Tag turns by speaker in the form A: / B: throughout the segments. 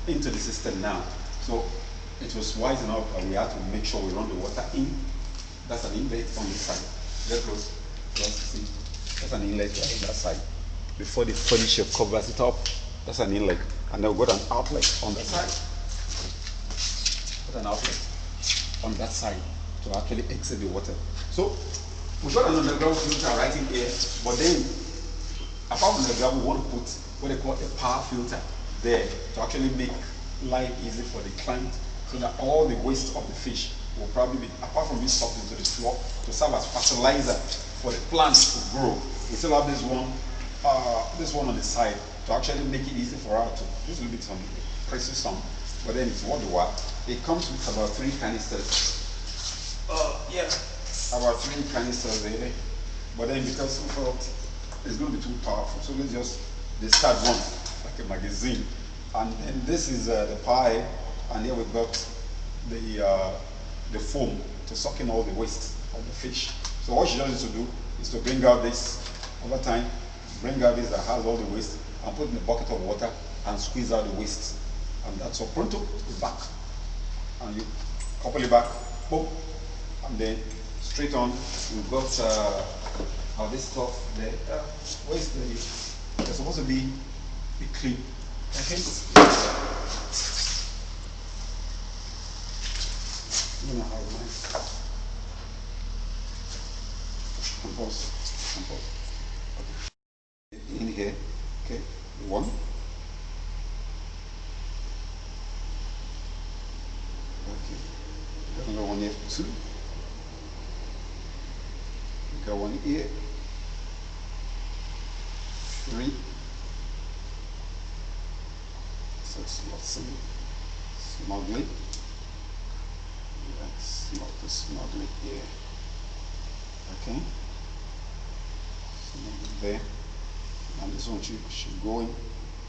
A: into the system now. So it was wise enough that we had to make sure we run the water in. That's an inlet on this side. Get close. See, that's an inlet right on that side. Before the furniture covers it up, that's an inlet. And then we've got an outlet on that side. Put an outlet on that side to actually exit the water. So we've got an underground filter right in here, but then apart from the underground, we want to put what they call a power filter there to actually make life easy for the client, so that all the waste of the fish will probably be, apart from being sucked into the floor, to serve as fertilizer for the plants to grow. We still have this one on the side to actually make it easy for us to just a little bit some pressing some, but then it's what the what. It comes with about 3 canisters. About 3 canisters there. But then because we felt it's going to be too powerful, so let's just discard one, like a magazine. And then this is the pie, and here we've got the foam to suck in all the waste of the fish. So what you just need to do is to bring out this over time, bring out this that has all the waste, and put in a bucket of water and squeeze out the waste. And that's all. Pronto, it's back. And you couple it back, boom, and then straight on. We've got all this stuff there. Where's there's supposed to be the clip. Okay. You know how nice. Compose. Okay. In here, okay. 1. Okay. Another one here. 2. We got one here. 3. So slots in snugly. Let's slot this snugly here. Okay. Snugly there. And this one should go in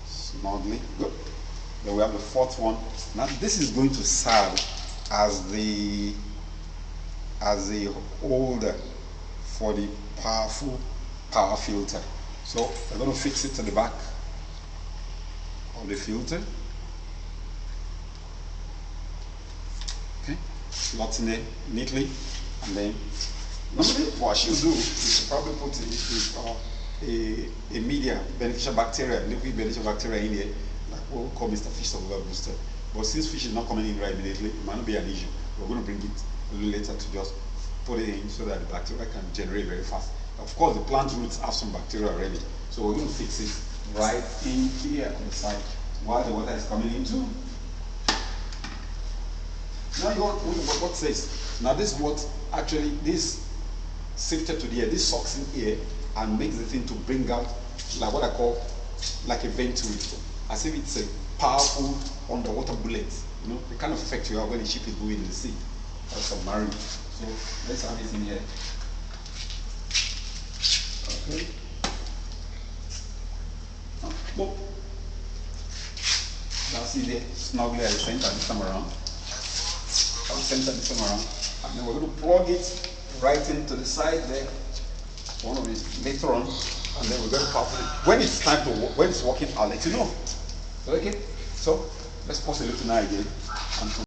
A: snugly. Good. Then we have the 4th one. Now this is going to serve as the holder for the powerful power filter. So we're going to fix it to the back of the filter. Okay, slot in it neatly, and then normally what I should do is to probably put a media beneficial bacteria, liquid beneficial bacteria in here, like what we call MrFish survival booster. But since fish is not coming in right immediately, it might not be an issue. We're going to bring it a little later to just put it in so that the bacteria can generate very fast. Of course, the plant roots have some bacteria already, so we're going to fix it right in here on the side while the water is coming in too. Now you want what says. Now this is what actually this sifted to the air. This sucks in air and makes the thing to bring out like what I call like a venturi, as if it's a powerful underwater bullet. You know the kind of effect you have when a ship is going in the sea or submarine. So let's have this in here. Okay. Boom. Now see there, snugly at the center this time around. At the center this time around. And then we're going to plug it right into the side there. One of these later on. And then we're going to pop it. When it's time to work, when it's working, I'll let you know. Okay? So let's pause a little now again. And